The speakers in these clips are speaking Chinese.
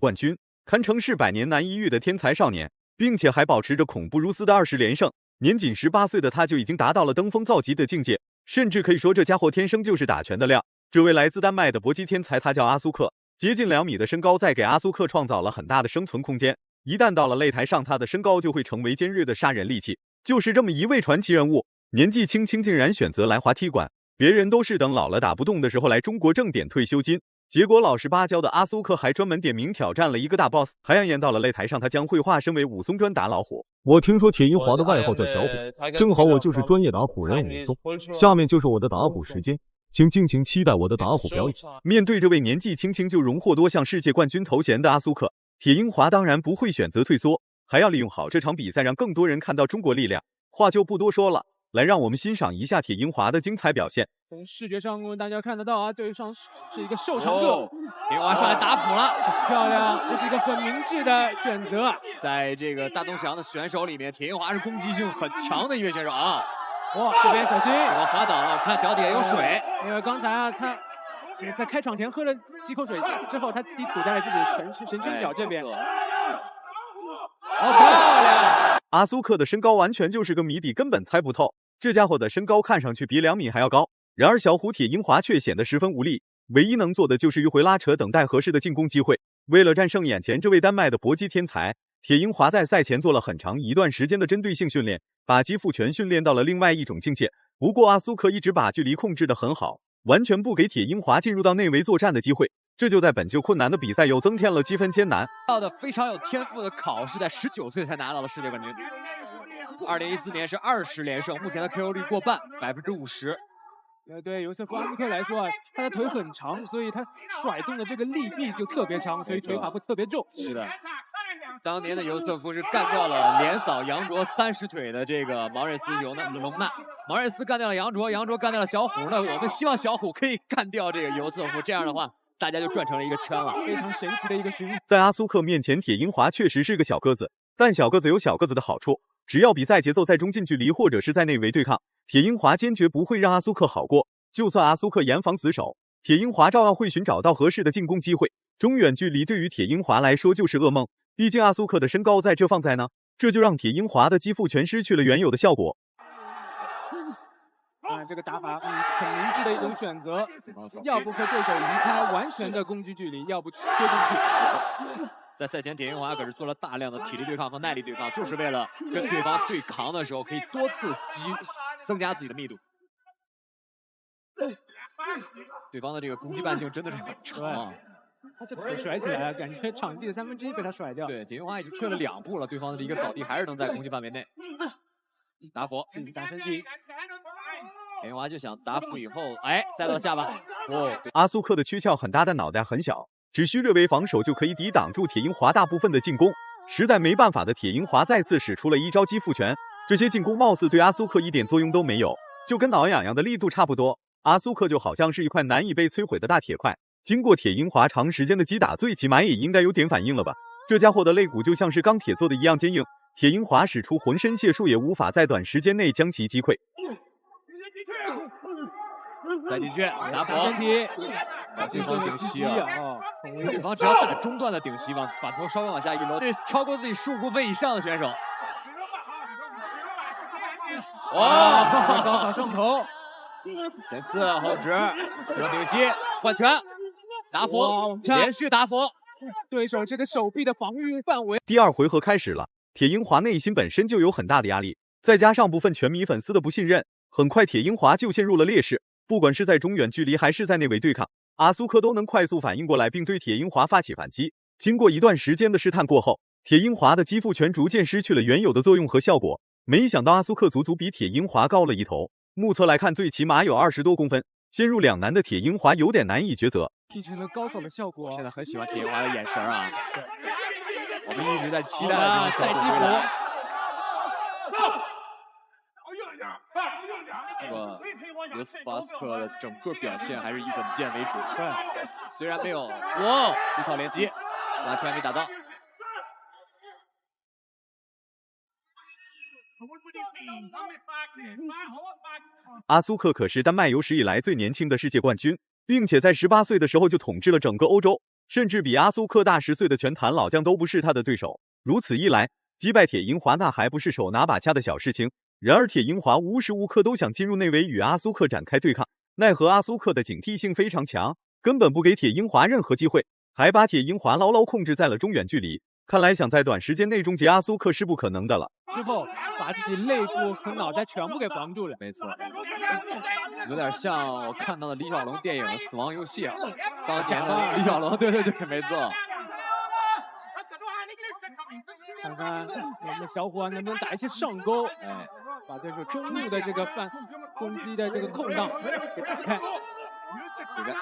冠军，堪称是百年难一遇的天才少年，并且还保持着恐怖如斯的20连胜。年仅18岁的他就已经达到了登峰造极的境界，甚至可以说这家伙天生就是打拳的料。这位来自丹麦的搏击天才，他叫阿苏克，接近2米的身高，在给阿苏克创造了很大的生存空间。一旦到了擂台上，他的身高就会成为尖锐的杀人利器。就是这么一位传奇人物，年纪轻轻竟然选择来滑踢馆。别人都是等老了打不动的时候来中国挣点退休金，结果老实巴交的阿苏克还专门点名挑战了一个大 boss， 还扬言到了擂台上他将会化身为武松专打老虎。我听说铁银华的外号叫小虎，正好我就是专业打虎人武松。下面就是我的打虎时间，请尽情期待我的打虎表演。面对这位年纪轻轻就荣获多项世界冠军头衔的阿苏克，铁银华当然不会选择退缩，还要利用好这场比赛，让更多人看到中国力量。话就不多说了，来让我们欣赏一下铁银华的精彩表现。从视觉上大家看得到啊，对上是一个瘦长个，铁银华上来打虎了，漂亮，这是一个很明智的选择。在这个大东翔的选手里面，铁银华是攻击性很强的一位选手啊。哇，这边小心，我滑倒了，看脚底下有水，因为刚才啊他在开场前喝了几口水之后，他自己吐在了自己神拳脚这边。好漂亮！阿苏克的身高完全就是个谜底，根本猜不透。这家伙的身高看上去比2米还要高，然而小虎铁银华却显得十分无力，唯一能做的就是迂回拉扯，等待合适的进攻机会。为了战胜眼前这位丹麦的搏击天才，铁银华在赛前做了很长一段时间的针对性训练，把击负拳训练到了另外一种境界。不过阿苏克一直把距离控制得很好，完全不给铁银华进入到内围作战的机会，这就在本就困难的比赛又增添了几分艰难。非常有天赋的考是在19岁才拿到了世界冠军。2014年是20连胜，目前的 KO 率过半，50%。对尤瑟夫·阿苏克来说啊，他的腿很长，所以他甩动的这个力臂就特别长，所以腿法会特别重。是的，当年的尤瑟夫是干掉了连扫杨卓30腿的这个毛瑞斯·隆纳，毛瑞斯干掉了杨卓，杨卓干掉了小虎。那我们希望小虎可以干掉这个尤瑟夫，这样的话大家就转成了一个圈了，非常神奇的一个循环。在阿苏克面前，铁银华确实是个小个子，但小个子有小个子的好处，只要比赛节奏在中近距离或者是在内围对抗，铁银华坚决不会让阿苏克好过。就算阿苏克严防死守，铁银华照样会寻找到合适的进攻机会。中远距离对于铁银华来说就是噩梦，毕竟阿苏克的身高在这放在呢，这就让铁银华的击负拳失去了原有的效果。这个打法很明智的一种选择，要不和对手离开完全的攻击距离，要不切进去。在赛前，铁银华可是做了大量的体力对抗和耐力对抗，就是为了跟对方对抗的时候可以多次增加自己的密度。对方的这个攻击半径真的是很长，他这腿甩起来，感觉场地的1/3被他甩掉。对，铁银华已经退了2步了，对方的一个扫地还是能在攻击范围内。打虎，打身体。铁银华就想打虎以后，塞到下巴。阿苏克的躯壳很大，但脑袋很小，只需略微防守就可以抵挡住铁银华大部分的进攻。实在没办法的铁银华再次使出了一招击负拳，这些进攻貌似对阿苏克一点作用都没有，就跟挠痒痒的力度差不多。阿苏克就好像是一块难以被摧毁的大铁块，经过铁银华长时间的击打，最起码也应该有点反应了吧？这家伙的肋骨就像是钢铁做的一样坚硬，铁银华使出浑身解数也无法在短时间内将其击溃。再进去，打身体，对方顶膝啊！对方只要打中段的顶膝，把头稍微往下一搂，这超过自己15公分以上的选手。哇，刚好上头。前刺后直，顶膝换拳，打虎，连续打虎，对手这个手臂的防御范围。第2回合开始了，铁银华内心本身就有很大的压力，再加上部分拳迷粉丝的不信任，很快铁银华就陷入了劣势。不管是在中远距离还是在内围对抗，阿苏克都能快速反应过来，并对铁银华发起反击。经过一段时间的试探过后，铁银华的击负拳逐渐失去了原有的作用和效果。没想到阿苏克足足比铁银华高了一头，目测来看最起码有20多公分，陷入两难的铁银华有点难以抉择。踢成了高扫的效果，现在很喜欢铁银华的眼神啊！我们一直在期待他再击服。这个尤斯巴斯克的整个表现还是以稳健为主，虽然没有一套连击，完全没打到。阿苏克可是丹麦有史以来最年轻的世界冠军，并且在18岁的时候就统治了整个欧洲。甚至比阿苏克大10岁的拳坛老将都不是他的对手。如此一来，击败铁银华那还不是手拿把掐的小事情。然而铁银华无时无刻都想进入内围与阿苏克展开对抗，奈何阿苏克的警惕性非常强，根本不给铁银华任何机会，还把铁银华牢牢控制在了中远距离。看来想在短时间内终结阿苏克是不可能的了。之后把自己肋部和脑袋全部给防住了。没错，有点像我看到的李小龙电影《死亡游戏》啊，当年的李小龙，对，没错。看看我们的小伙能不能打一些上勾，把这个中路的这个攻击的这个空档给打开。这个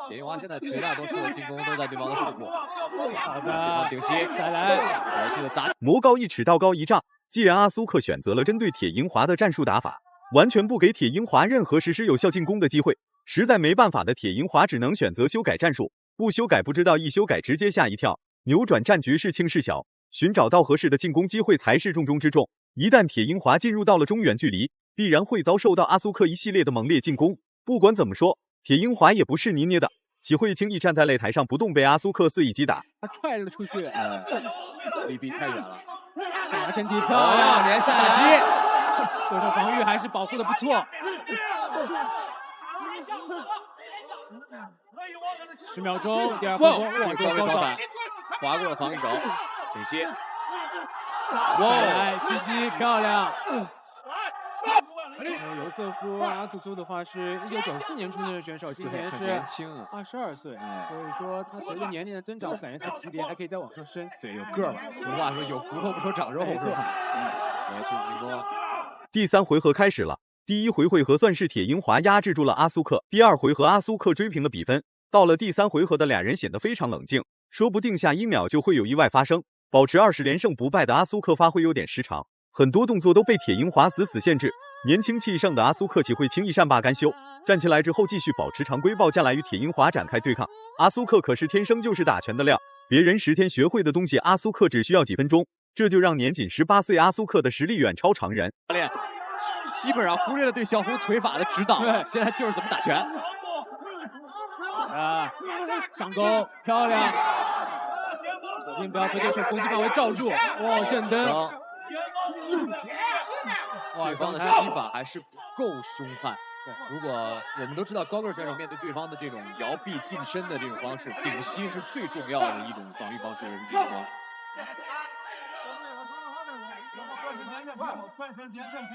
铁银华现在绝大多数的进攻都在对方的腹部。好的，顶膝，再来，持续的砸。魔高一尺，道高一丈。既然阿苏克选择了针对铁银华的战术打法，完全不给铁银华任何实施有效进攻的机会，实在没办法的铁银华只能选择修改战术。不修改不知道，一修改直接吓一跳。扭转战局是轻是小，寻找到合适的进攻机会才是重中之重。一旦铁银华进入到了中远距离，必然会遭受到阿苏克一系列的猛烈进攻。不管怎么说，铁银华也不是泥捏的，岂会轻易站在擂台上不动，被阿苏克肆意击打？他踹了出去，离臂太远了，打身体漂亮，连下击，对手防御还是保护的不错。10秒钟，第二回合，哇，这个高手划过了防御手，顶膝，来袭击漂亮。尤瑟夫阿图苏的话是1994年出生的选手，今年是年轻22岁，所以说他随着年龄的增长，我感觉他级别还可以再往上升。对，有个儿了。俗话说有骨头不说长肉，是吧？也是你说。第3回合开始了，第1回合算是铁银华压制住了阿苏克，第2回合阿苏克追平了比分。到了第3回合的俩人显得非常冷静，说不定下1秒就会有意外发生。保持20连胜不败的阿苏克发挥有点失常，很多动作都被铁银华死限制。年轻气盛的阿苏克岂会轻易善罢甘休？站起来之后继续保持常规抱架来与铁银华展开对抗。阿苏克可是天生就是打拳的料，别人10天学会的东西，阿苏克只需要几分钟，这就让年仅18岁阿苏克的实力远超常人。教练基本上忽略了对小红腿法的指导，对，现在就是怎么打拳。上勾漂亮，小心不要被对手攻击范围罩住。哇，正蹬。哇，对方的膝法还是不够凶悍。如果我们都知道高个选手面对对方的这种摇臂近身的这种方式，顶膝是最重要的一种防御方式。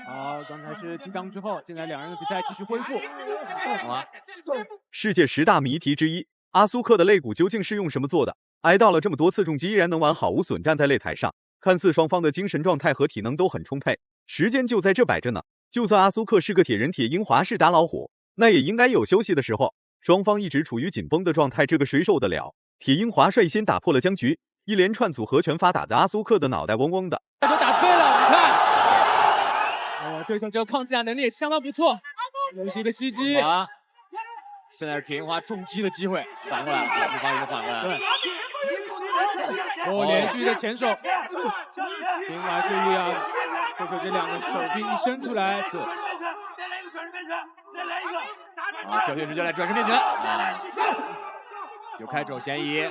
好，刚才是激荡之后，现在两人的比赛继续恢复。世界10大谜题之一，阿苏克的肋骨究竟是用什么做的？挨到了这么多次重击，依然能完好无损站在擂台上，看似双方的精神状态和体能都很充沛，时间就在这摆着呢。就算阿苏克是个铁人，铁银华是打老虎，那也应该有休息的时候。双方一直处于紧绷的状态，这个谁受得了？铁银华率先打破了僵局，一连串组合拳法打得阿苏克的脑袋嗡嗡的。都打退了，我看，对手这个抗击打能力也相当不错，又是一个袭击。现在是铁银华重击的机会，反过来了，对方一个反过来了。对，连续的前手，铁银华注意啊，对手这两个手臂一伸出来，是。教学直接来转身面拳，有开肘嫌疑。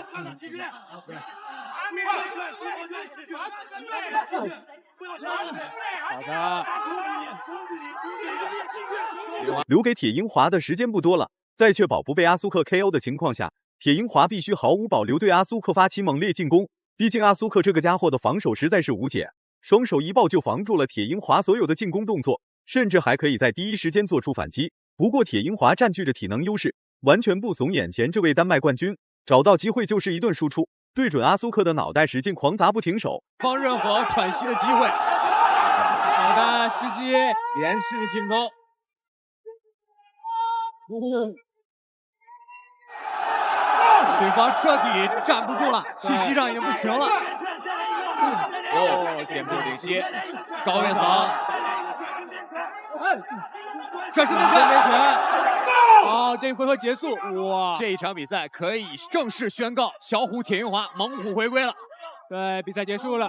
好的，留给铁银华的时间不多了，在确保不被阿苏克 KO 的情况下，铁银华必须毫无保留对阿苏克发起猛烈进攻。毕竟阿苏克这个家伙的防守实在是无解，双手一抱就防住了铁银华所有的进攻动作，甚至还可以在第一时间做出反击。不过铁银华占据着体能优势，完全不怂眼前这位丹麦冠军，找到机会就是一顿输出，对准阿苏克的脑袋使劲狂砸不停手，放任何喘息的机会。好的，袭击，连续的进攻。对方彻底站不住了，气息上已经不行了。点步顶膝，高位扫，转身面拳。好，这一回合结束。哇，这一场比赛可以正式宣告小虎铁银华猛虎回归了。对，比赛结束了。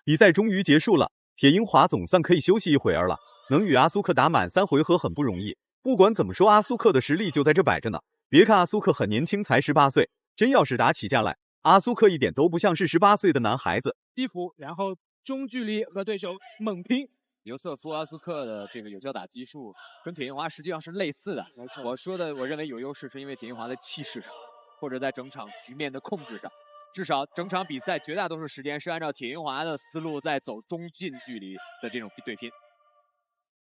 比赛终于结束了，铁银华总算可以休息一会儿了。能与阿苏克打满3回合很不容易，不管怎么说，阿苏克的实力就在这摆着呢。别看阿苏克很年轻，才18岁，真要是打起架来，阿苏克一点都不像是18岁的男孩子。低伏，然后中距离和对手猛拼。尤瑟夫·阿苏克的这个有效打击术跟铁银华实际上是类似的。我说的，我认为有优势是因为铁银华的气势上，或者在整场局面的控制上，至少整场比赛绝大多数时间是按照铁银华的思路在走中近距离的这种对拼。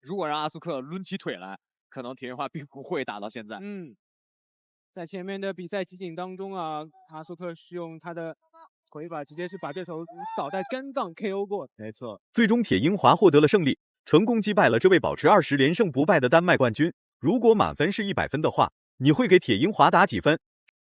如果让阿苏克抡起腿来，可能铁银华并不会打到现在。在前面的比赛集锦当中啊，阿苏克是用他的腿法直接是把对手扫在肝脏 KO 过。没错，最终铁银华获得了胜利，成功击败了这位保持20连胜不败的丹麦冠军。如果满分是100分的话，你会给铁银华打几分？